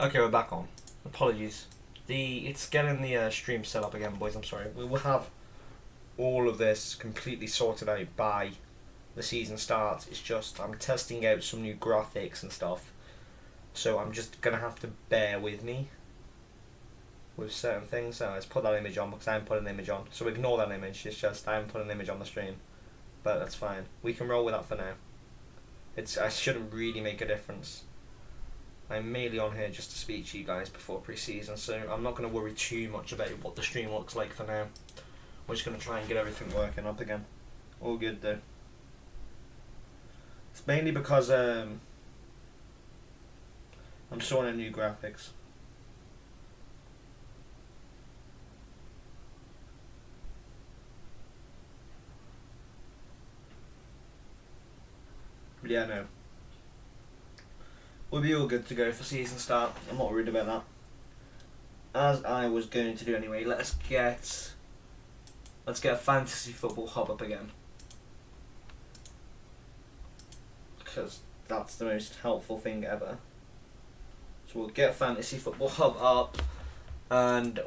Okay, we're back on. Apologies. It's getting the stream set up again, boys. I'm sorry. We will have all of this completely sorted out by the season starts. It's just I'm testing out some new graphics and stuff, so I'm just gonna have to bear with me with certain things. So let's put that image on because I haven't put an image on. So ignore that image. It's just I haven't put an image on the stream, but that's fine. We can roll with that for now. I shouldn't really make a difference. I'm mainly on here just to speak to you guys before pre-season, so I'm not going to worry too much about what the stream looks like for now. We're just going to try and get everything working up again. All good though. It's mainly because I'm sorting new graphics. But yeah, no. We'll be all good to go for season start. I'm not worried about that. As I was going to do anyway, let's get a fantasy football hub up again, because that's the most helpful thing ever. So we'll get fantasy football hub up, and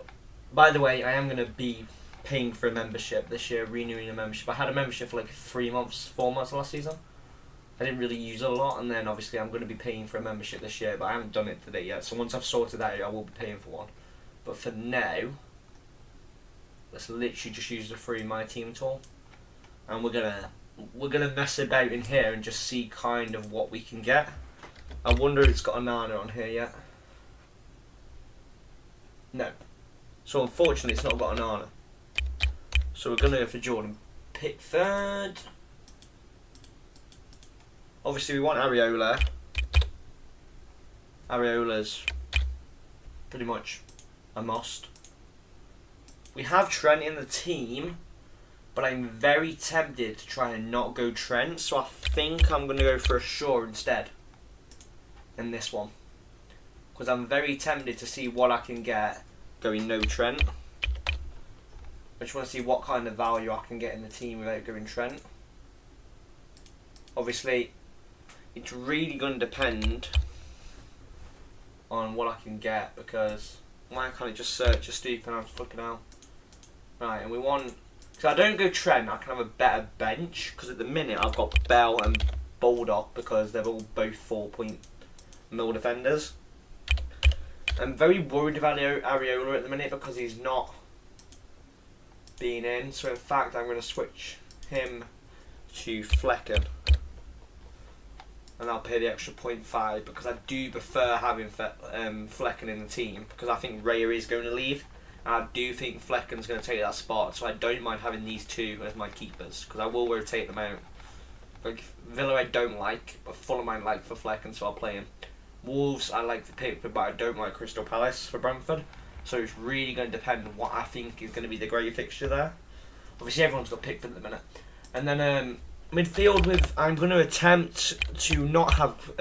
by the way, I am going to be paying for a membership this year, renewing a membership. I had a membership for like 4 months last season. I didn't really use it a lot, and then obviously I'm going to be paying for a membership this year, but I haven't done it today yet. So once I've sorted that out, I will be paying for one. But for now, let's literally just use the free My Team tool, and we're gonna mess about in here and just see kind of what we can get. I wonder if it's got a Nana on here yet. No. So unfortunately, it's not got a Nana. So we're gonna go for Jordan Pickford. Obviously, we want Areola. Areola's pretty much a must. We have Trent in the team, but I'm very tempted to try and not go Trent, so I think I'm going to go for a Shaw instead in this one. Because I'm very tempted to see what I can get going no Trent. I just want to see what kind of value I can get in the team without going Trent. Obviously, it's really going to depend on what I can get, because why can't I just search a stupid and I'm flipping out? Right, and we want... So I don't go Trent, I can have a better bench, because at the minute I've got Bell and Baldock because they're all both 4-point mil defenders. I'm very worried about Areola at the minute because he's not being in, so in fact I'm going to switch him to Flecken. And I'll pay the extra 0.5 because I do prefer having Flecken in the team, because I think Raya is going to leave. And I do think Flecken's going to take that spot, so I don't mind having these two as my keepers, because I will rotate them out. Like Villa I don't like, but Fulham I like for Flecken, so I'll play him. Wolves I like for Pickford, but I don't like Crystal Palace for Brentford. So it's really going to depend on what I think is going to be the great fixture there. Obviously everyone's got Pickford at the minute. And then midfield I'm going to attempt to not have...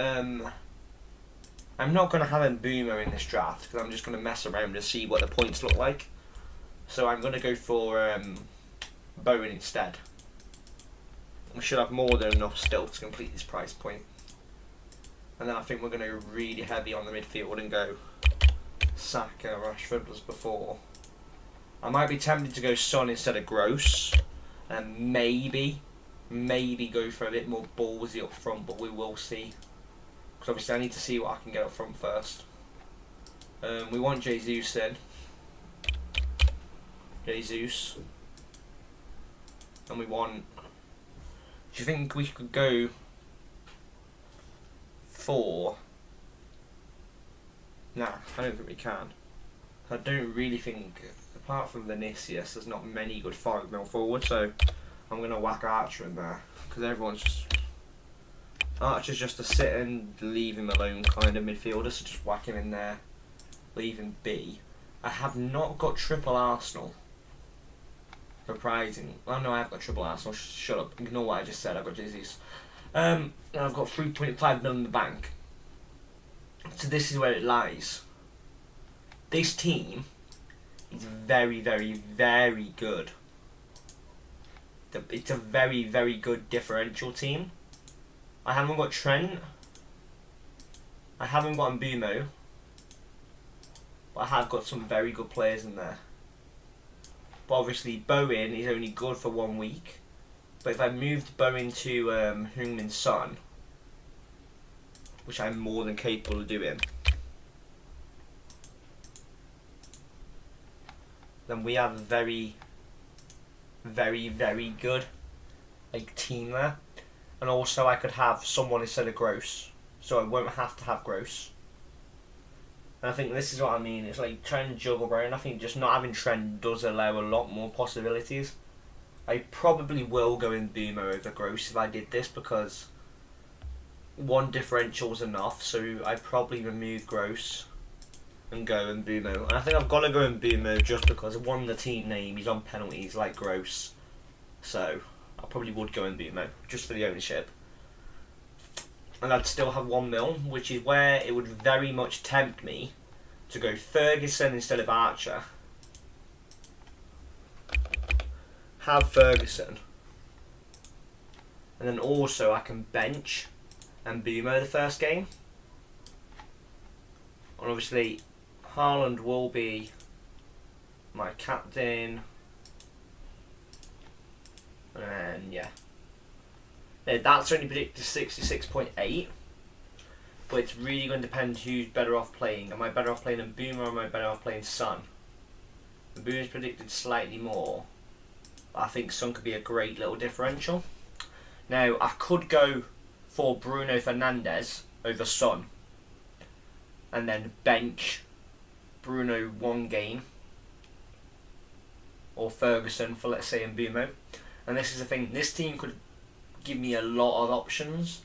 I'm not going to have Mbeumo in this draft because I'm just going to mess around to see what the points look like. So I'm going to go for Bowen instead. We should have more than enough still to complete this price point. And then I think we're going to go really heavy on the midfield and go Saka, Rashford was before. I might be tempted to go Son instead of Gross. And maybe go for a bit more ballsy up front, but we will see. Because obviously I need to see what I can get up front first. We want Jesus in. Jesus. And we want... Do you think we could go for... Nah, I don't think we can. I don't really think, apart from Vinicius, there's not many good 5mm forward, so I'm going to whack Archer in there. Because everyone's just... Archer's just a sit and leave him alone kind of midfielder, so just whack him in there, leave him be. I have not got triple Arsenal. Surprising. Well, no, I have got triple Arsenal. Shut up. Ignore what I just said. I've got Jesus. And I've got 3.5 million in the bank. So this is where it lies. This team is very, very, very good. It's a very, very good differential team. I haven't got Trent. I haven't got Mbeumo. But I have got some very good players in there. But obviously Bowen is only good for 1 week. But if I moved Bowen to Heung-min Son, which I'm more than capable of doing, then we have a very, very, very good team there. And also I could have someone instead of Gross, so I won't have to have Gross. And I think this is what I mean. It's like trying to juggle around. I think just not having Trent does allow a lot more possibilities. I probably will go in Boomer over Gross if I did this, because one differential is enough. So I probably remove Gross and go in Boomer. And I think I've got to go in Boomer just because one, the team name, he's on penalties like Gross. So I probably would go in Boomer just for the ownership. And I'd still have 1 mil, which is where it would very much tempt me to go Ferguson instead of Archer. Have Ferguson. And then also I can bench and Boomer the first game. And obviously Haaland will be my captain. And yeah. That's only predicted 66.8, but it's really going to depend who's better off playing. Am I better off playing a Boomer or am I better off playing Son? The Boomer's predicted slightly more, but I think Son could be a great little differential. Now, I could go for Bruno Fernandes over Son, and then bench Bruno 1 game, or Ferguson for, let's say, Mbeumo. And this is the thing, this team could give me a lot of options.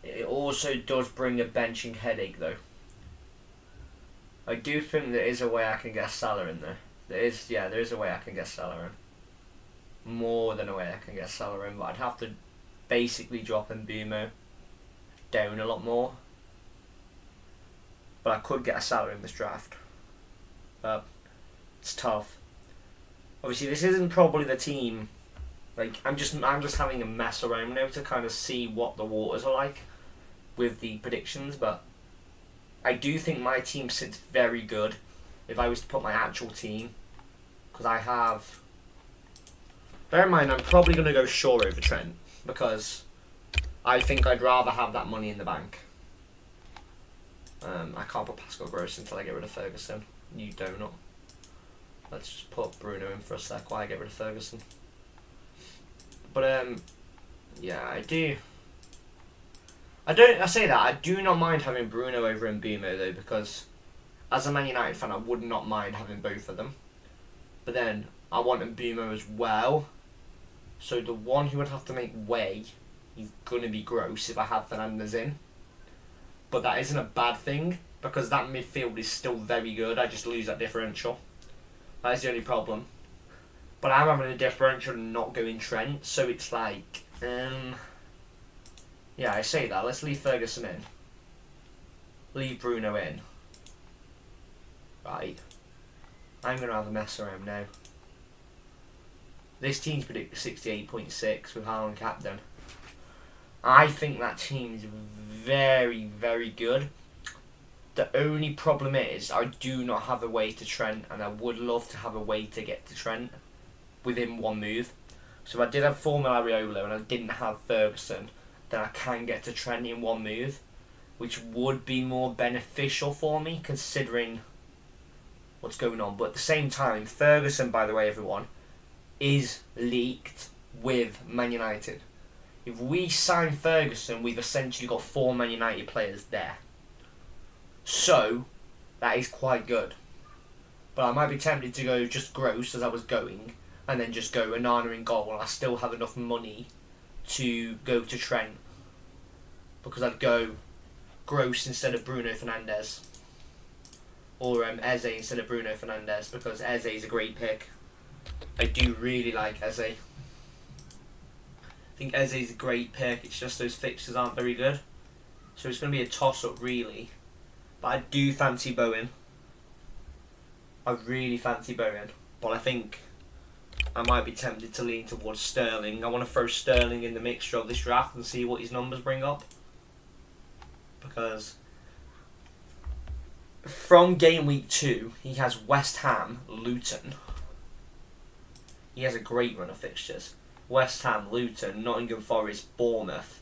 It also does bring a benching headache though. I do think there is a way I can get Salah in there. There is a way I can get Salah in. More than a way I can get Salah in, but I'd have to basically drop Mbeumo down a lot more. But I could get a Salah in this draft. But it's tough. Obviously this isn't probably the team. Like I'm just having a mess around now to kind of see what the waters are like with the predictions, but I do think my team sits very good if I was to put my actual team, because I have. Bear in mind, I'm probably going to go Shaw over Trent because I think I'd rather have that money in the bank. I can't put Pascal Gross until I get rid of Ferguson. You donut. Let's just put Bruno in for a sec while I get rid of Ferguson. But yeah, I say that I do not mind having Bruno over Mbeumo though, because as a Man United fan I would not mind having both of them. But then I want Mbeumo as well, so the one who would have to make way is gonna be Gross if I have Fernandes in. But that isn't a bad thing because that midfield is still very good. I just lose that differential. That is the only problem. But I'm having a differential and not going Trent, so it's like, yeah, I say that. Let's leave Ferguson in. Leave Bruno in. Right. I'm going to have a mess around now. This team's predicted 68.6 with Haaland captain. I think that team is very, very good. The only problem is I do not have a way to Trent, and I would love to have a way to get to Trent within 1 move. So if I did have Formula Areola and I didn't have Ferguson, then I can get to Trent in 1 move, which would be more beneficial for me considering what's going on. But at the same time, Ferguson, by the way, everyone, is leaked with Man United. If we sign Ferguson, we've essentially got 4 Man United players there. So, that is quite good. But I might be tempted to go just Gross as I was going, and then just go Onana in goal, and I still have enough money to go to Trent. Because I'd go Gross instead of Bruno Fernandes. Or Eze instead of Bruno Fernandes, because Eze is a great pick. I do really like Eze. I think Eze is a great pick, it's just those fixtures aren't very good. So it's going to be a toss-up really. But I do fancy Bowen. I really fancy Bowen. But I think I might be tempted to lean towards Sterling. I want to throw Sterling in the mixture of this draft and see what his numbers bring up. Because from game week 2, he has West Ham, Luton. He has a great run of fixtures. West Ham, Luton, Nottingham Forest, Bournemouth.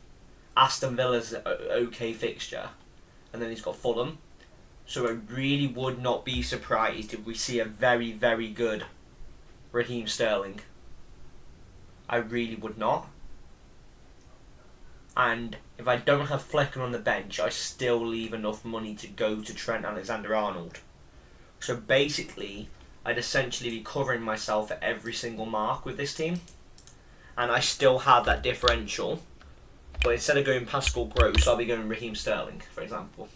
Aston Villa's an okay fixture. And then he's got Fulham. So I really would not be surprised if we see a very, very good Raheem Sterling. I really would not. And if I don't have Flecken on the bench, I still leave enough money to go to Trent Alexander-Arnold. So basically, I'd essentially be covering myself at every single mark with this team. And I still have that differential. But instead of going Pascal Gross, I'll be going Raheem Sterling, for example.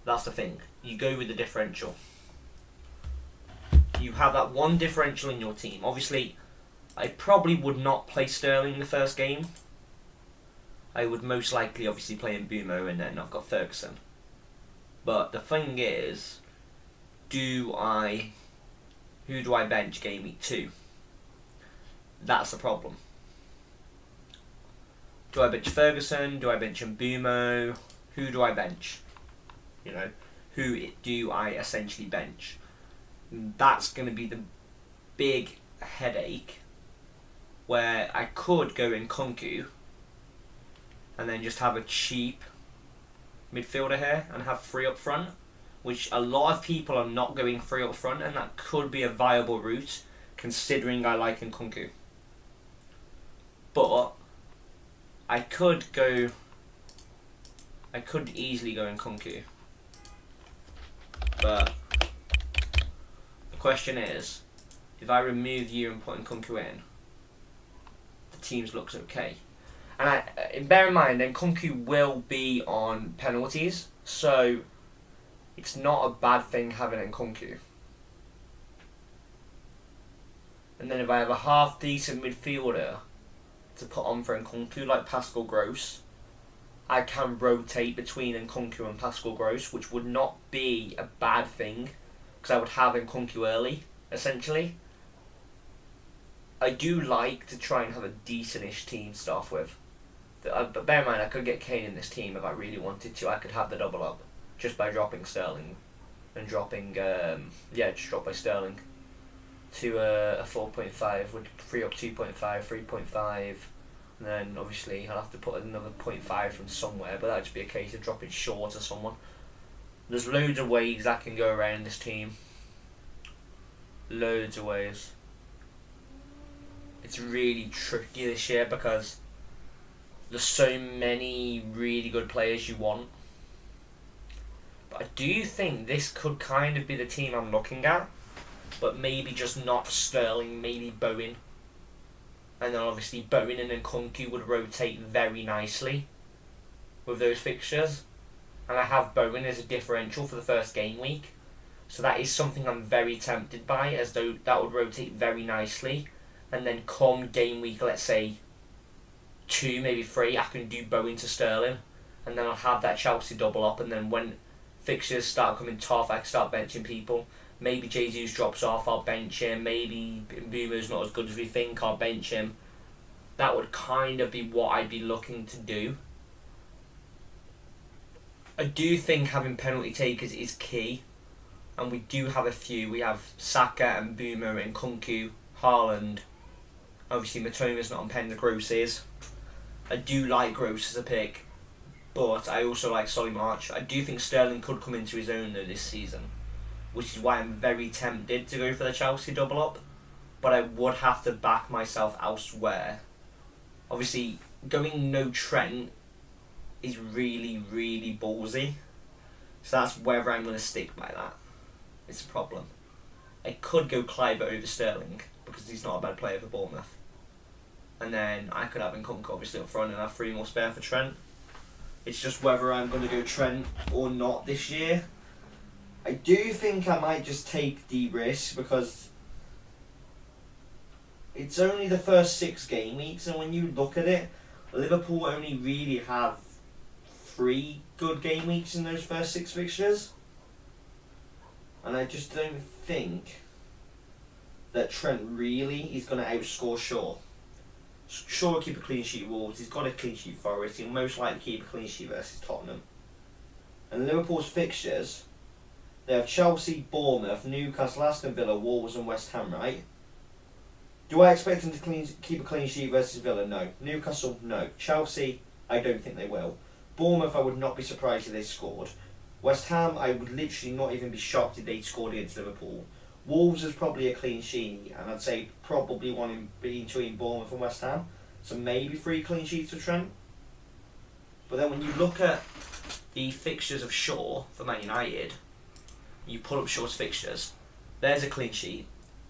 That's the thing. You go with the differential. You have that one differential in your team. Obviously, I probably would not play Sterling in the first game. I would most likely obviously play in Mbeumo, and then I've got Ferguson. But the thing is, who do I bench game week 2? That's the problem. Do I bench Ferguson? Do I bench Mbeumo? Who do I bench? You know, who do I essentially bench? That's going to be the big headache, where I could go in Kunku and then just have a cheap midfielder here and have 3 up front, which a lot of people are not going 3 up front, and that could be a viable route considering I like Nkunku. But I could easily go Nkunku. But the question is, if I remove you and put Nkunku in, the team looks okay. And bear in mind, Nkunku will be on penalties, so it's not a bad thing having Nkunku. And then if I have a half decent midfielder to put on for Nkunku, like Pascal Gross, I can rotate between Nkunku and Pascal Gross, which would not be a bad thing, because I would have Nkunku early, essentially. I do like to try and have a decentish team to start with. But bear in mind, I could get Kane in this team if I really wanted to. I could have the double up just by dropping Sterling and dropping, just drop by Sterling to a 4.5, would free up 2.5, 3.5, and then obviously I'll have to put another 0.5 from somewhere, but that'd just be a case of dropping Shaw to someone. There's loads of ways that can go around this team. Loads of ways. It's really tricky this year because there's so many really good players you want. But I do think this could kind of be the team I'm looking at. But maybe just not Sterling, maybe Bowen. And then obviously Bowen and Nkunku would rotate very nicely with those fixtures. And I have Bowen as a differential for the first game week. So that is something I'm very tempted by, as though that would rotate very nicely. And then come game week, let's say 2, maybe 3, I can do Bowen to Sterling, and then I'll have that Chelsea double up, and then when fixtures start coming tough, I can start benching people. Maybe Jesus drops off, I'll bench him. Maybe Mbeumo's not as good as we think, I'll bench him. That would kind of be what I'd be looking to do. I do think having penalty takers is key, and we do have a few. We have Saka and Mbeumo and Nkunku, Haaland. Obviously Matoma's not on pens, Gross is. I do like Gross as a pick, but I also like Solly March. I do think Sterling could come into his own though this season, which is why I'm very tempted to go for the Chelsea double up, but I would have to back myself elsewhere. Obviously, going no Trent is really, really ballsy, so that's whether I'm going to stick by that. It's a problem. I could go Clive over Sterling, because he's not a bad player for Bournemouth. And then I could have Nkunku obviously up front and have 3 more spare for Trent. It's just whether I'm going to go Trent or not this year. I do think I might just take the risk because it's only the first 6 game weeks, and when you look at it, Liverpool only really have 3 good game weeks in those first 6 fixtures. And I just don't think that Trent really is going to outscore Shaw. Shaw will keep a clean sheet Wolves, he's got a clean sheet Forest, he'll most likely keep a clean sheet versus Tottenham. And Liverpool's fixtures They have Chelsea, Bournemouth, Newcastle, Aston Villa, Wolves and West Ham, right? Do I expect them to keep a clean sheet versus Villa? No. Newcastle? No. Chelsea? I don't think they will. Bournemouth, I would not be surprised if they scored. West Ham, I would literally not even be shocked if they scored against Liverpool. Wolves is probably a clean sheet, and I'd say probably one in between Bournemouth and West Ham. So maybe 3 clean sheets for Trent. But then when you look at the fixtures of Shaw for Man United, you pull up Shaw's fixtures, there's a clean sheet,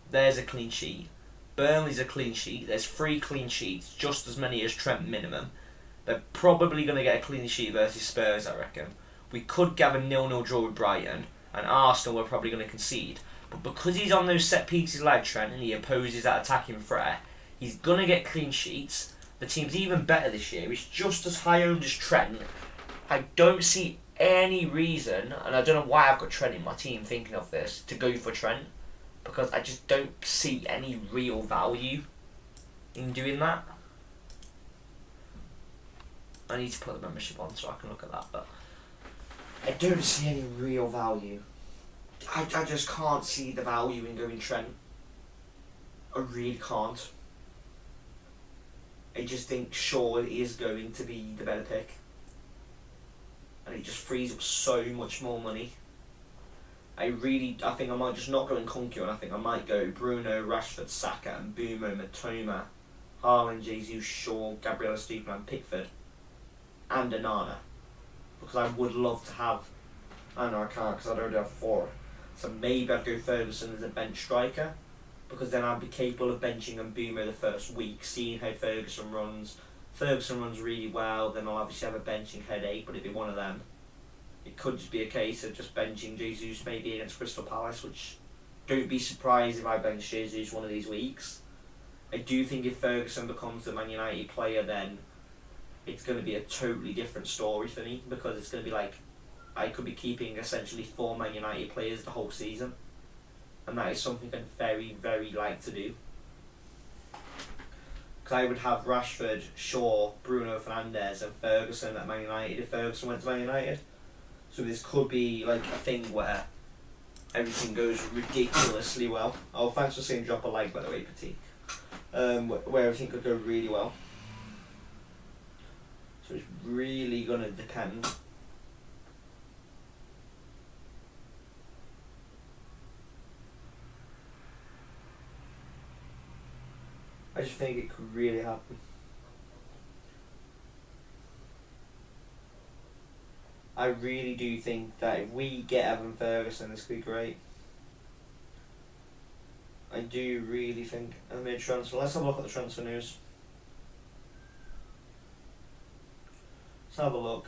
there's a clean sheet, Burnley's a clean sheet, there's 3 clean sheets, just as many as Trent minimum. They're probably going to get a clean sheet versus Spurs, I reckon. We could get a 0-0 draw with Brighton, and Arsenal are probably going to concede. But because he's on those set pieces like Trent and he opposes that attacking threat, he's going to get clean sheets. The team's even better this year. He's just as high owned as Trent. I don't see any reason, and I don't know why I've got Trent in my team thinking of this, to go for Trent. Because I just don't see any real value in doing that. I need to put the membership on so I can look at that, but I don't see any real value. I just can't see the value in going Trent. I really can't. I just think Shaw is going to be the better pick. And it just frees up so much more money. I think I might just not go in Conquer, and I think I might go Bruno, Rashford, Saka, and Mbeumo, Matoma, Haaland, Jesus, Shaw, Gabriel Estepona, Pickford, and Onana. Because I would love to have... I know I can't because I already have 4. So maybe I'd go Ferguson as a bench striker, because then I'd be capable of benching Mbeumo the first week, seeing how Ferguson runs. Ferguson runs really well, then I'll obviously have a benching headache, but it'd be one of them. It could just be a case of just benching Jesus maybe against Crystal Palace, which don't be surprised if I bench Jesus one of these weeks. I do think if Ferguson becomes the Man United player, then it's going to be a totally different story for me, because it's going to be like I could be keeping essentially 4 Man United players the whole season, and that is something I'd very, very like to do. Because I would have Rashford, Shaw, Bruno Fernandes and Ferguson at Man United if Ferguson went to Man United. So this could be like a thing where everything goes ridiculously well. Oh, thanks for saying drop a like, by the way, Petit. Where everything could go really well. So it's really going to depend. I just think it could really happen. I really do think that if we get Evan Ferguson, this could be great. I do really think a mid-transfer. Let's have a look at the transfer news. Let's have a look.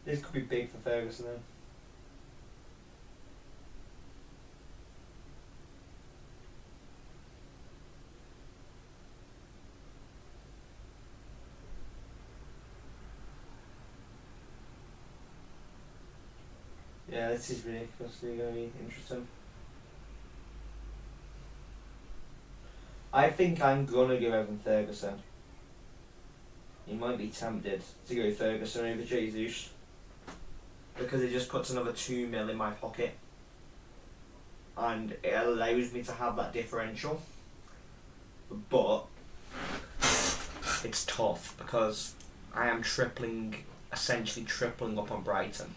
This could be big for Ferguson then. Yeah, this is ridiculously going to be interesting. I think I'm going to go Evan Ferguson. You might be tempted to go Ferguson over Jesus, because it just puts another 2 mil in my pocket and it allows me to have that differential. But it's tough because I am essentially tripling up on Brighton.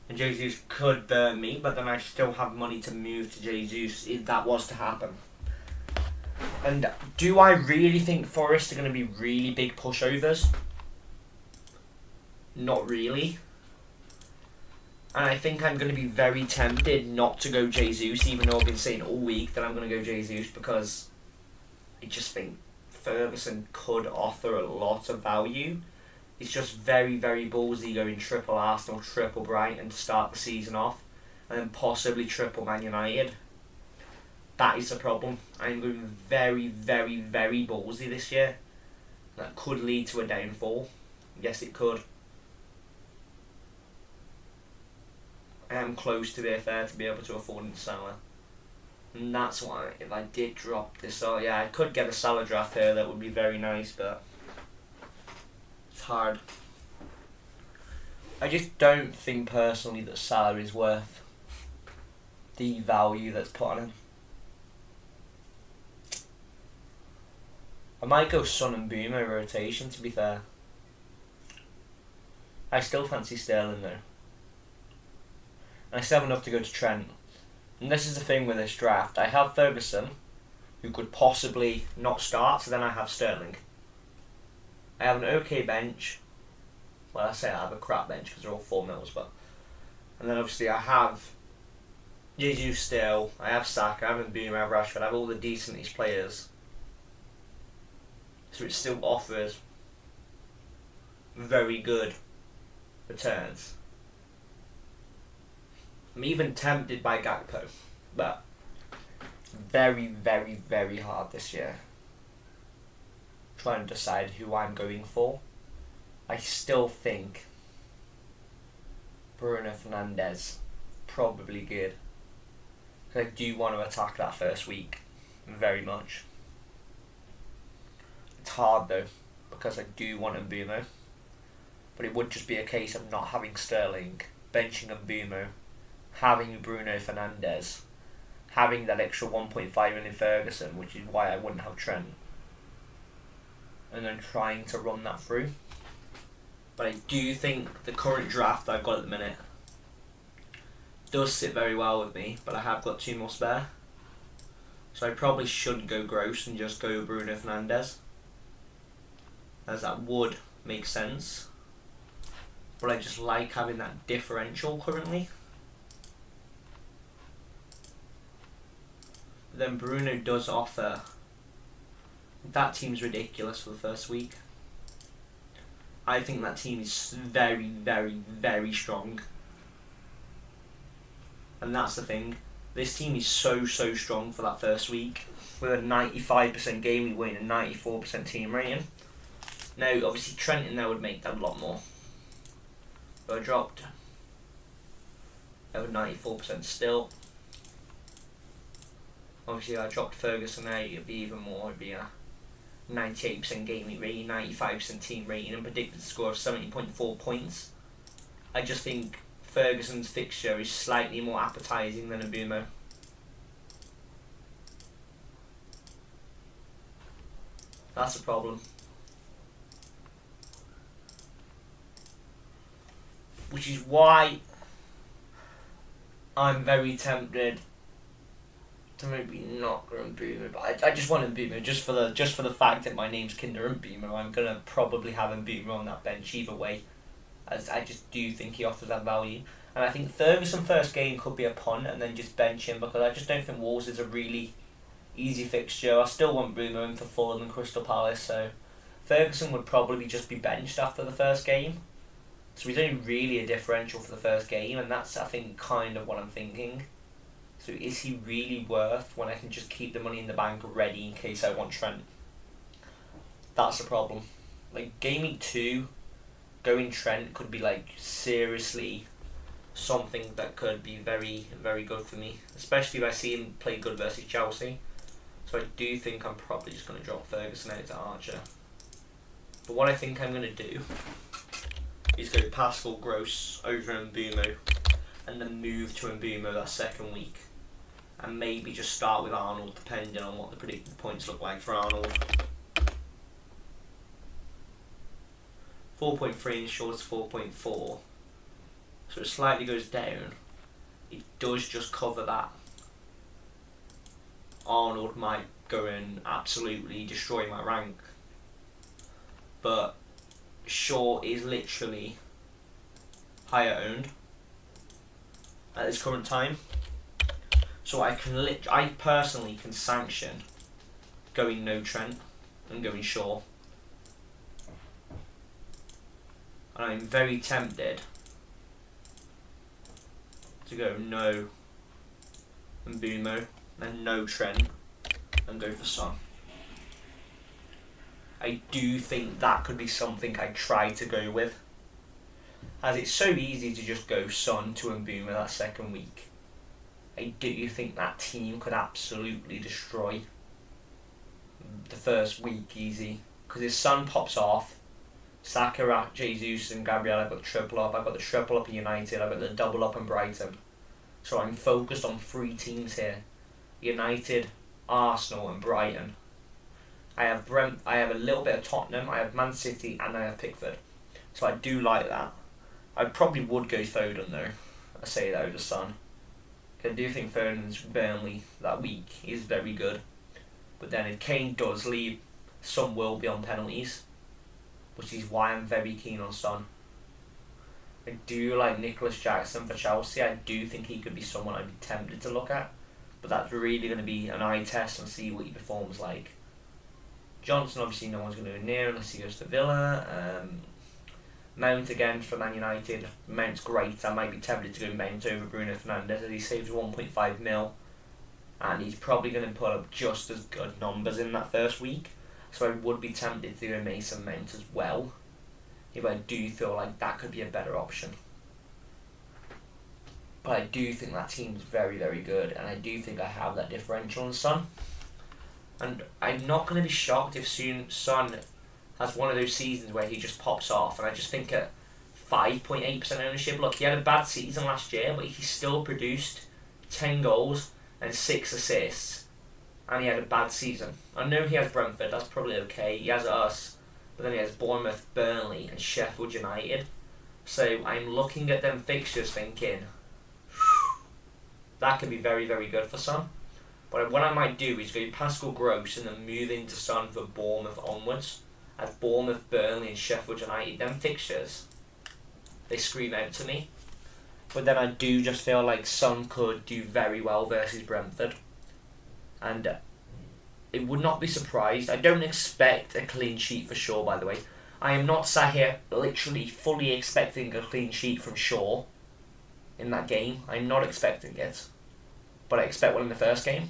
And Jesus could burn me, but then I still have money to move to Jesus if that was to happen. And do I really think Forest are going to be really big pushovers? Not really. And I think I'm going to be very tempted not to go Jesus, even though I've been saying all week that I'm going to go Jesus, because I just think Ferguson could offer a lot of value. It's just very, very ballsy going triple Arsenal, triple Brighton to start the season off, and then possibly triple Man United. That is the problem. I'm going very, very, very ballsy this year. That could lead to a downfall. Yes, it could. I am close, to be fair, to be able to afford Salah. And that's why, if I did drop this, oh yeah, I could get a Salah draft here, that would be very nice, but it's hard. I just don't think personally that Salah is worth the value that's put on him. I might go Son and Boomer rotation, to be fair. I still fancy Sterling though. And I still have enough to go to Trent. And this is the thing with this draft. I have Ferguson, who could possibly not start, so then I have Sterling. I have an okay bench. Well, I say I have a crap bench because they're all 4 mils, but... And then obviously I have Jesus still, I have Saka, I have Mbeumo, I have Rashford, I have all the decent players. So it still offers very good returns. I'm even tempted by Gakpo, but very, very, very hard this year. Trying to decide who I'm going for. I still think Bruno Fernandes probably good. Because I do want to attack that first week very much. It's hard though, because I do want Mbeumo. But it would just be a case of not having Sterling, benching Mbeumo, having Bruno Fernandes, having that extra 1.5 million Ferguson, which is why I wouldn't have Trent, and then trying to run that through. But I do think the current draft I've got at the minute does sit very well with me, but I have got 2 more spare. So I probably should go gross and just go Bruno Fernandes, as that would make sense. But I just like having that differential currently. But then Bruno does offer... That team's ridiculous for the first week. I think that team is very, very, very strong. And that's the thing. This team is so, so strong for that first week. With a 95% game week win and 94% team rating. Now, obviously Trent in there would make that a lot more. But I dropped over 94% still. Obviously I dropped Ferguson there, it'd be even more. It'd be a 98% game week rating, 95% team rating, and predicted score of 70.4 points. I just think Ferguson's fixture is slightly more appetising than Mbeumo. That's a problem. Which is why I'm very tempted to maybe not go Mbeumo, but I just want Mbeumo just for the fact that my name's Kinder Mbeumo. I'm gonna probably have Mbeumo on that bench either way, as I just do think he offers that value. And I think Ferguson first game could be a punt and then just bench him, because I just don't think Wolves is a really easy fixture. I still want Mbeumo in for Fulham and Crystal Palace, so Ferguson would probably just be benched after the first game. So he's only really a differential for the first game, and that's, I think, kind of what I'm thinking. So is he really worth when I can just keep the money in the bank ready in case I want Trent? That's the problem. Like, game week 2, going Trent could be, like, seriously something that could be very, very good for me. Especially if I see him play good versus Chelsea. So I do think I'm probably just going to drop Ferguson out to Archer. But what I think I'm going to do is go Pascal Gross over Mbeumo, and then move to Mbeumo that second week, and maybe just start with Arnold depending on what the predicted points look like for Arnold. 4.3 and short is 4.4, so it slightly goes down. It does just cover that. Arnold might go and absolutely destroy my rank, but Shaw is literally higher owned at this current time, so I personally can sanction going no Trent and going Shaw, and I'm very tempted to go no Mbeumo and no Trent and go for Son. I do think that could be something I try to go with. As it's so easy to just go Son to Mbeumo that second week. I do think that team could absolutely destroy the first week easy. Because if Son pops off, Saka, Jesus and Gabriel, I've got the triple up. I've got the triple up at United. I've got the double up in Brighton. So I'm focused on 3 teams here. United, Arsenal and Brighton. I have a little bit of Tottenham, I have Man City and I have Pickford. So I do like that. I probably would go Foden though. I say that over Son. I do think Foden's Burnley that week is very good. But then if Kane does leave, Son will be on penalties, which is why I'm very keen on Son. I do like Nicholas Jackson for Chelsea. I do think he could be someone I'd be tempted to look at. But that's really going to be an eye test and see what he performs like. Johnson, obviously no one's going to go near unless he goes to Villa. Mount again for Man United. Mount's great. I might be tempted to go Mount over Bruno Fernandes as he saves 1.5 mil. And he's probably going to put up just as good numbers in that first week. So I would be tempted to go Mason Mount as well. If I do feel like that could be a better option. But I do think that team's very, very good. And I do think I have that differential on Son. And I'm not going to be shocked if soon Son has one of those seasons where he just pops off. And I just think at 5.8% ownership, look, he had a bad season last year, but he still produced 10 goals and 6 assists. And he had a bad season. I know he has Brentford, that's probably okay. He has us, but then he has Bournemouth, Burnley and Sheffield United. So I'm looking at them fixtures thinking, that could be very, very good for Son. But what I might do is go Pascal Gross and then move into Son for Bournemouth onwards. As Bournemouth, Burnley and Sheffield United, them fixtures, they scream out to me. But then I do just feel like Son could do very well versus Brentford. And it would not be surprised. I don't expect a clean sheet for Shaw, by the way. I am not sat here literally fully expecting a clean sheet from Shaw in that game. I'm not expecting it. But I expect one in the first game.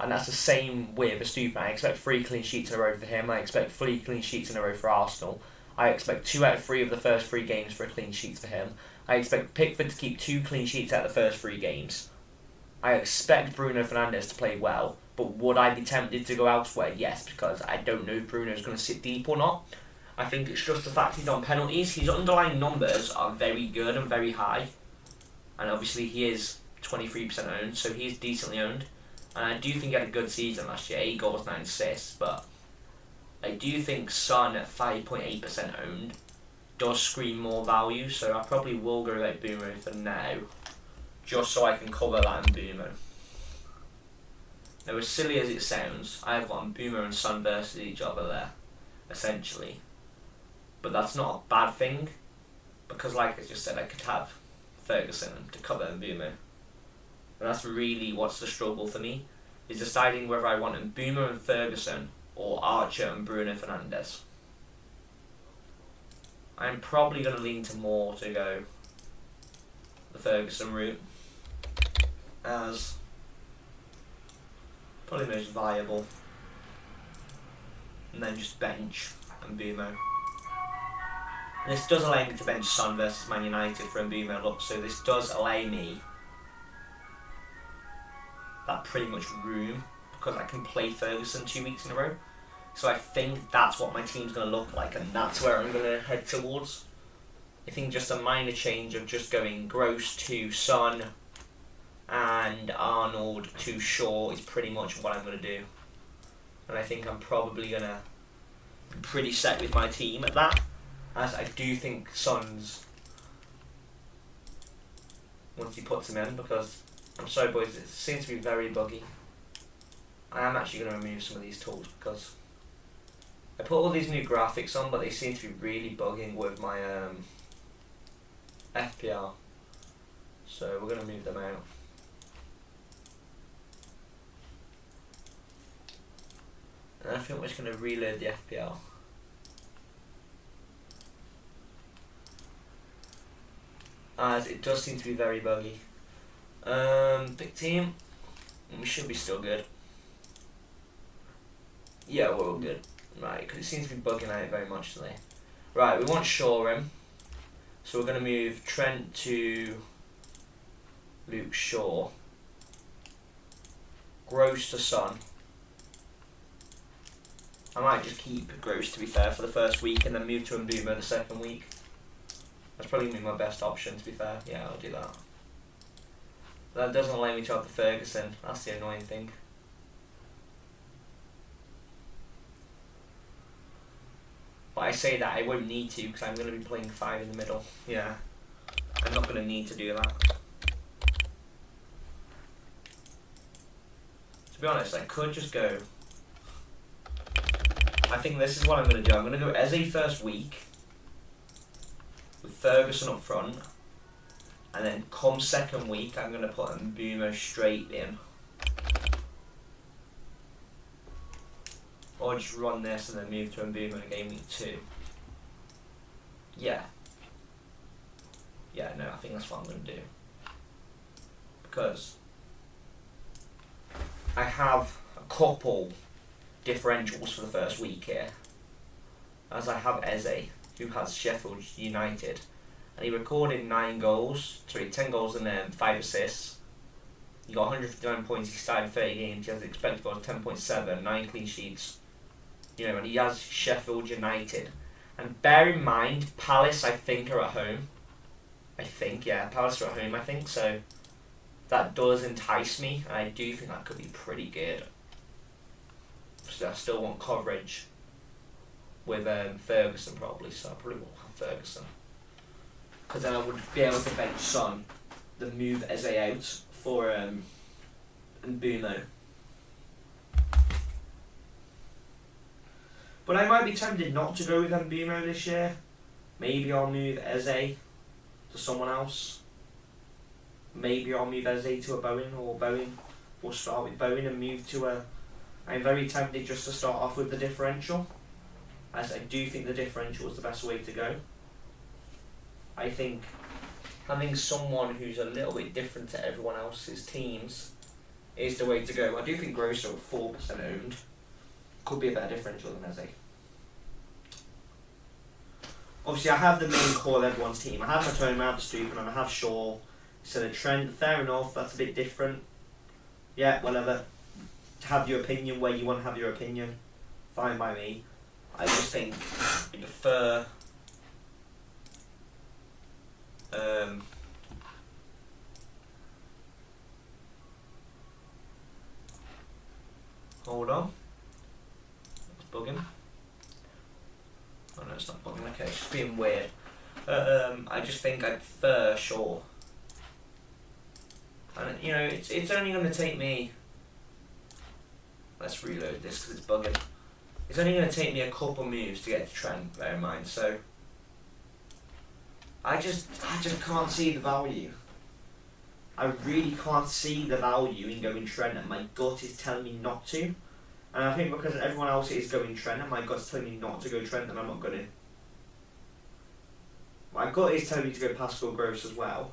And that's the same with Estupiñán. I expect 3 clean sheets in a row for him. I expect 3 clean sheets in a row for Arsenal. I expect 2 out of 3 of the first 3 games for a clean sheet for him. I expect Pickford to keep 2 clean sheets out of the first 3 games. I expect Bruno Fernandes to play well. But would I be tempted to go elsewhere? Yes, because I don't know if Bruno's going to sit deep or not. I think it's just the fact he's on penalties. His underlying numbers are very good and very high. And obviously he is 23% owned, so he's decently owned. And I do think he had a good season last year, 8 goals, 9 assists, but I do think Son at 5.8% owned does scream more value, so I probably will go about Mbeumo for now, just so I can cover that in Mbeumo. Now, as silly as it sounds, I have got Mbeumo and Son versus each other there, essentially. But that's not a bad thing, because like I just said, I could have Ferguson to cover Mbeumo. And that's really what's the struggle for me, is deciding whether I want Mbeumo and Ferguson or Archer and Bruno Fernandes. I'm probably going to lean to more to go the Ferguson route as probably the most viable, and then just bench Mbeumo. This does allow me to bench Son versus Man United for Mbeumo, look, so this does allow me that pretty much room, because I can play Ferguson 2 weeks in a row. So I think that's what my team's going to look like, and that's where I'm going to head towards. I think just a minor change of just going Gross to Son and Arnold to Shaw is pretty much what I'm going to do. And I think I'm probably going to be pretty set with my team at that, as I do think Son's, once he puts him in, because I'm sorry boys, it seems to be very buggy. I am actually going to remove some of these tools because I put all these new graphics on, but they seem to be really bugging with my FPL. So we're going to move them out. And I think we're just going to reload the FPL. As it does seem to be very buggy. Big team, we should be still good. Yeah, we're all good. Right, because it seems to be bugging out very much today. Right, we want Shaw in. So we're going to move Trent to Luke Shaw. Gross to Son. I might just keep Gross, to be fair, for the first week and then move to Mbeumo the second week. That's probably going to be my best option, to be fair. Yeah, I'll do that. That doesn't allow me to have the Ferguson. That's the annoying thing. But I say that I won't need to because I'm going to be playing 5 in the middle. Yeah. I'm not going to need to do that. To be honest, I could just go... I think this is what I'm going to do. I'm going to go Eze first week with Ferguson up front, and then come second week I'm going to put Mbeumo straight in. Or just run this and then move to Mbeumo in game week 2. Yeah. Yeah, no, I think that's what I'm going to do. Because I have a couple differentials for the first week here, as I have Eze, who has Sheffield United, and he recorded 10 goals and 5 assists. He got 159 points, he started 30 games, he has expected goals 10.7, 9 clean sheets, you know, and he has Sheffield United. And bear in mind, Palace I think are at home. Palace are at home, I think, so that does entice me, and I do think that could be pretty good. So I still want coverage with Ferguson probably, so I probably won't have Ferguson. Because then I would be able to bench Son, then move Eze out for Mbeumo. But I might be tempted not to go with Mbeumo this year. Maybe I'll move Eze to someone else. Maybe I'll move Eze to a Bowen, or Bowen. We'll start with Bowen and move to a... I'm very tempted just to start off with the differential, as I do think the differential is the best way to go. I think having someone who's a little bit different to everyone else's teams is the way to go. I do think Grosso at 4% owned could be a better differential than Eze. Obviously I have the main core of everyone's team. I have Matoma, I have Stupin, and I have Shaw. So the trend, fair enough, that's a bit different. Yeah, whatever. Have your opinion where you want to have your opinion. Fine by me. I just think I prefer hold on. It's bugging. Oh no, it's not bugging, okay, it's just being weird. I just think I prefer Shaw. And you know, it's only going to take me... Let's reload this because it's bugging. It's only going to take me a couple moves to get to Trent, bear in mind, so... I just can't see the value. I really can't see the value in going Trent, and my gut is telling me not to. And I think because everyone else is going Trent and my gut's telling me not to go Trent, then I'm not going to. My gut is telling me to go Pascal Gross as well.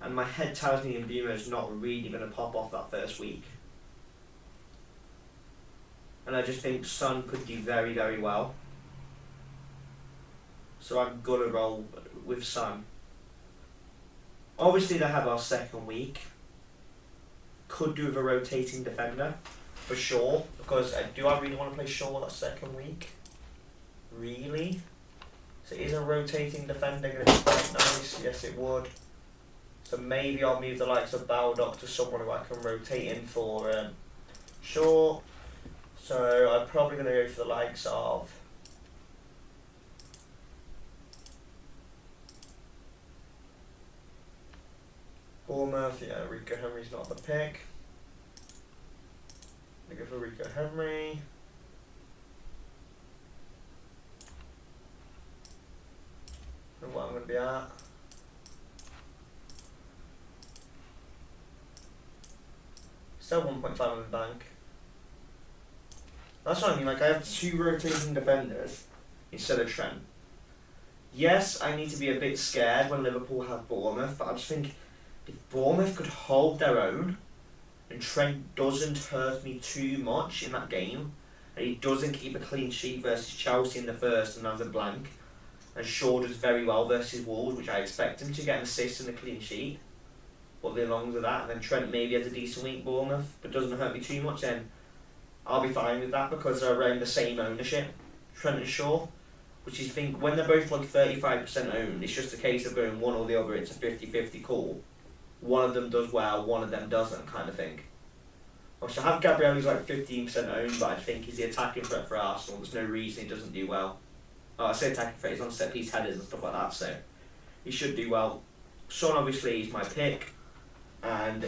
And my head tells me Mbeumo is not really going to pop off that first week. And I just think Son could do very, very well. So I'm going to roll with Son. Obviously they have our second week. Could do with a rotating defender, for sure. Because do I really want to play Shaw that second week? Really? So is a rotating defender going to be quite nice? Yes it would. So maybe I'll move the likes of Baldock to someone who I can rotate in for Shaw. So I'm probably going to go for the likes of... Bournemouth, yeah, Rico Henry's not the pick. I'm going to go for Rico Henry. And what I'm going to be at. Still 1.5 in the bank. That's what I mean, like I have 2 rotating defenders instead of Trent. Yes, I need to be a bit scared when Liverpool have Bournemouth, but I just think if Bournemouth could hold their own and Trent doesn't hurt me too much in that game, and he doesn't keep a clean sheet versus Chelsea in the first and has a blank, And Shaw does very well versus Wolves, which I expect him to get an assist and a clean sheet. But the along with that, and then Trent maybe has a decent week, Bournemouth, but doesn't hurt me too much, then I'll be fine with that because they're around the same ownership, Trent and Shaw. Which you think, when they're both like 35% owned, it's just a case of going one or the other, it's a 50-50 call. One of them does well, one of them doesn't, kind of thing. Which I have Gabriel who's like 15% owned, but I think he's the attacking threat for Arsenal. There's no reason he doesn't do well. I say attacking threat, he's on set piece headers and stuff like that, so he should do well. Son obviously is my pick, and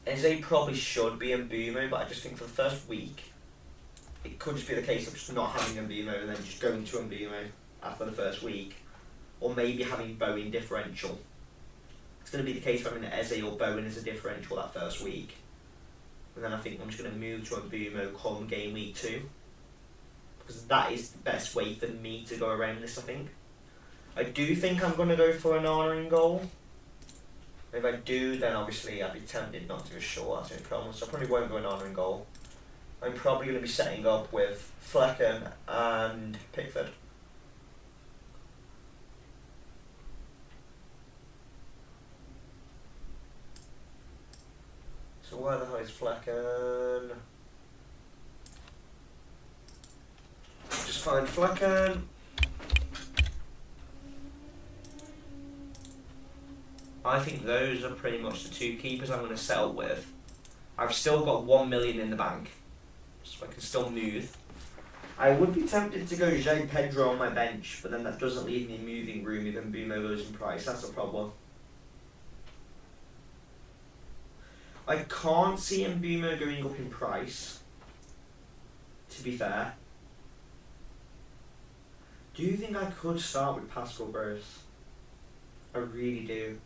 Eze probably should be in Mbeumo, but I just think for the first week, it could just be the case of just not having Mbeumo and then just going to Mbeumo after the first week, or maybe having Bowen differential. It's going to be the case of having Eze or Bowen as a differential that first week. And then I think I'm just going to move to Mbeumo come game week 2. Because that is the best way for me to go around this, I think. I do think I'm going to go for an honouring goal. If I do, then obviously I'd be tempted not to go short, that's the only problem. So I probably won't go an honouring goal. I'm probably going to be setting up with Flecken and Pickford. So where the hell is Flecken? Just find Flecken. I think those are pretty much the two keepers I'm going to settle with. I've still got 1 million in the bank, so I can still move. I would be tempted to go João Pedro on my bench, but then that doesn't leave me moving room if Mbeumo goes in price. That's a problem. I can't see Mbeumo going up in price, to be fair. Do you think I could start with Pascal Gross? I really do.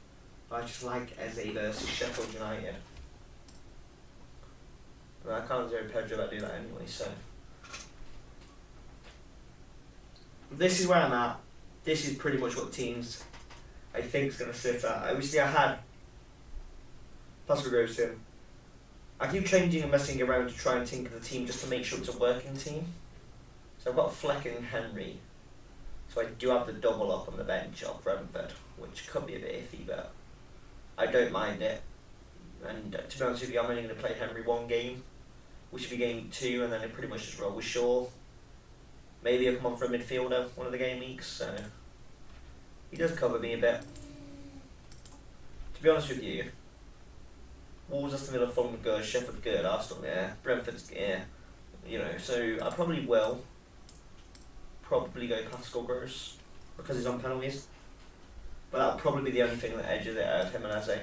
I just like Eze versus Sheffield United. I can't João Pedro that do that anyway, so. This is where I'm at. This is pretty much what teams I think is going to sit at. Obviously I had Pascal Gross in. I keep changing and messing around to try and tinker the team just to make sure it's a working team. So I've got Flecken and Henry. So I do have the double up on the bench of Brentford, which could be a bit iffy, but I don't mind it. And to be honest with you, I'm only going to play Henry one game, which will be game 2, and then I pretty much just roll with Shaw. Maybe I'll come on for a midfielder one of the game weeks, so he does cover me a bit. To be honest with you, Wolves, Aston Villa, Fulham good, Sheffield good, Arsenal yeah, Brentford's yeah, you know, so I probably will go Pascal Gross because he's on penalties. But that'll probably be the only thing that edges it out of him and Eze.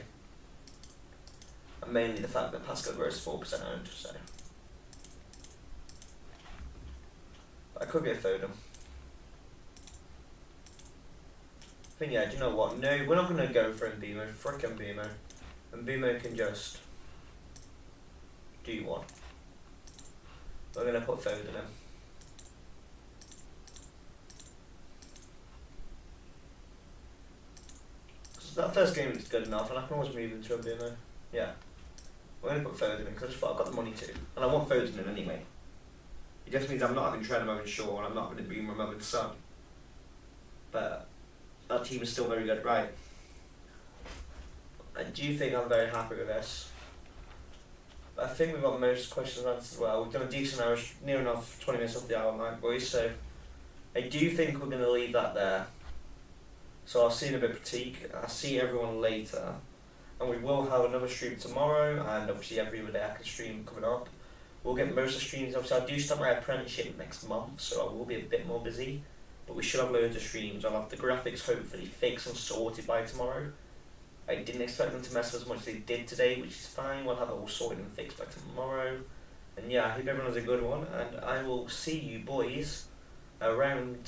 And mainly the fact that Pascal Gross is 4% owned, so. But I could get Foden. I think, yeah, do you know what? No, we're not going to go for Mbeumo. Frick Mbeumo. Mbeumo can just do one. We're going to put Foden in. That first game is good enough, and I can always move into a Mbeumo. Yeah. We're going to put Foden in because I just thought I've got the money to. And I want Foden in anyway. It just means I'm not having Trent, I'm having Shaw, and I'm not having Mbeumo, I'm having Son. But that team is still very good, right? I do think I'm very happy with this. I think we've got most questions answered as well. We've done a decent hour, near enough 20 minutes off the hour mark, boys, so I do think we're going to leave that there. So I'll see you in a bit of critique. I'll see everyone later. And we will have another stream tomorrow, and obviously every other day I can stream coming up. We'll get most of the streams. Obviously I do start my apprenticeship next month, so I will be a bit more busy. But we should have loads of streams. I'll have the graphics hopefully fixed and sorted by tomorrow. I didn't expect them to mess up as much as they did today, which is fine. We'll have it all sorted and fixed by tomorrow. And yeah, I hope everyone has a good one, and I will see you boys around